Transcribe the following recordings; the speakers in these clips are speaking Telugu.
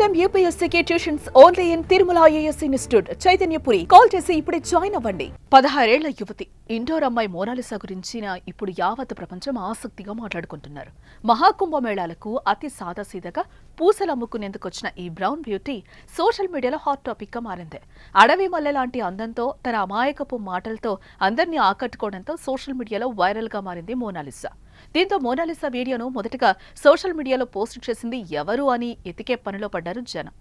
టైమ్ యూపీఎస్సీకి tuitions only in Tirumala IAS institute Chaitanyapuri. Call చేసి ఇప్పుడే జాయిన్ అవ్వండి. 16 ఏళ్ల యువతి ఇండోర్ అమ్మాయి మోనాలిసా గురించిన ఇప్పుడు యావత్ ప్రపంచం ఆసక్తిగా మాట్లాడుకుంటున్నారు. మహాకుంభమేళాలకు అతి సాదాసీదగా పూసలు అమ్ముకునేందుకు వచ్చిన ఈ బ్రౌన్ బ్యూటీ సోషల్ మీడియాలో హాట్ టాపిక్ గా మారింది. అడవి మల్లె లాంటి అందంతో తన అమాయకపు మాటలతో అందరినీ ఆకట్టుకోవడంతో సోషల్ మీడియాలో వైరల్ గా మారింది మోనాలిసా. దీంతో మోనాలిసా వీడియోను మొదటగా సోషల్ మీడియాలో పోస్ట్ చేసింది ఎవరు అని ఎతికే పనిలో పడ్డారు జనం.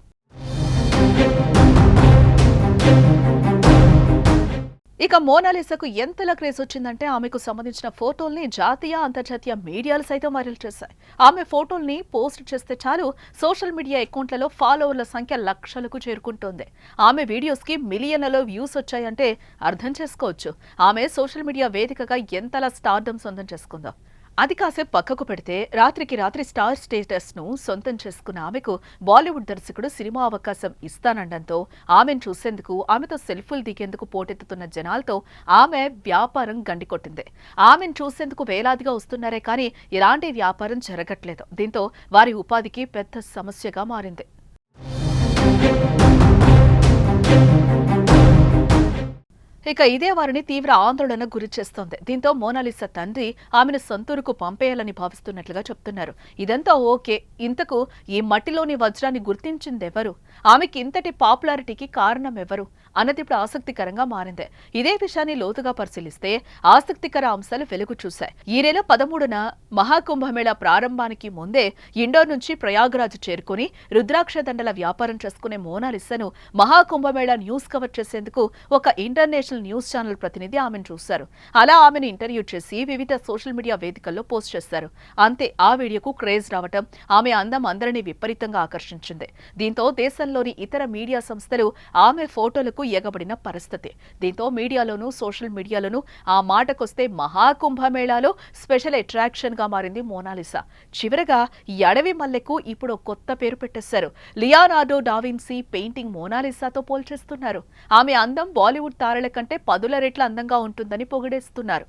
ఇక మోనాలిసాకు ఎంతలా క్రేజ్ వచ్చిందంటే ఆమెకు సంబంధించిన ఫోటోల్ని జాతీయ అంతర్జాతీయ మీడియాలు సైతం వైరల్ చేశాయి. ఆమె ఫోటోల్ని పోస్ట్ చేస్తే చాలు సోషల్ మీడియా అకౌంట్లలో ఫాలోవర్ల సంఖ్య లక్షలకు చేరుకుంటోంది. ఆమె వీడియోస్కి మిలియన్లలో వ్యూస్ వచ్చాయంటే అర్థం చేసుకోవచ్చు ఆమె సోషల్ మీడియా వేదికగా ఎంతలా స్టార్డమ్ సొంతం చేసుకుందో. అది కాసేపు పక్కకు పెడితే రాత్రికి రాత్రి స్టార్ స్టేటస్ ను సొంతం చేసుకున్న ఆమెకు బాలీవుడ్ దర్శకుడు సినిమా అవకాశం ఇస్తానండంతో ఆమెను చూసేందుకు ఆమెతో సెల్ఫీలు దిగేందుకు పోటెత్తుతున్న జనాలతో ఆమె వ్యాపారం గండికొట్టింది. ఆమెను చూసేందుకు వేలాదిగా వస్తున్నారే కానీ ఎలాంటి వ్యాపారం జరగట్లేదు. దీంతో వారి ఉపాధికి పెద్ద సమస్యగా మారింది. ఇక ఇదే వారిని తీవ్ర ఆందోళన గురి చేస్తోంది. దీంతో మోనాలిసా తండ్రి ఆమెను సొంతూరుకు పంపేయాలని భావిస్తున్నట్లుగా చెప్తున్నారు. ఇదంతా ఓకే, ఇంతకు ఈ మట్టిలోని వజ్రాన్ని గుర్తించిందెవరు, ఆమెకి ఇంతటి పాపులారిటీకి కారణం ఎవరు అన్నది ఇప్పుడు ఆసక్తికరంగా మారింది. ఇదే విషయాన్ని లోతుగా పరిశీలిస్తే ఆసక్తికర అంశాలు వెలుగు చూశాయి. ఈ నెల 13న మహాకుంభమేళా ప్రారంభానికి ముందే ఇండోర్ నుంచి ప్రయాగ్రాజ్ చేరుకుని రుద్రాక్ష దండల వ్యాపారం చేసుకునే మోనాలిసాను మహాకుంభమేళా న్యూస్ కవర్ చేసేందుకు ఒక ఇంటర్నేషనల్ న్యూస్ ఛానల్ ప్రతినిధి ఆమెను చూశారు. అలా ఆమెను ఇంటర్వ్యూ చేసి వివిధ సోషల్ మీడియా వేదికల్లో పోస్ట్ చేశారు. అంతే, ఆ వీడియోకు క్రేజ్ రావటం, ఆమె అందం అందరినీ విపరీతంగా ఆకర్షించింది. దీంతో దేశంలోని ఇతర మీడియా సంస్థలు ఆమె ఫోటోలకు ఎగబడిన పరిస్థితి. దీంతో మీడియాలోనూ సోషల్ మీడియాలోనూ ఆ మాటకొస్తే మహాకుంభమేళాలో స్పెషల్ అట్రాక్షన్ గా మారింది మోనాలిసా. చివరగా ఈ అడవి మల్లెకు ఇప్పుడు కొత్త పేరు పెట్టేశారు. లియోనార్డో డావిన్సీ పెయింటింగ్ మోనాలిసాతో పోల్చేస్తున్నారు. ఆమె అందం బాలీవుడ్ తారల కంటే 10 రెట్ల అందంగా ఉంటుందని పొగిడేస్తున్నారు.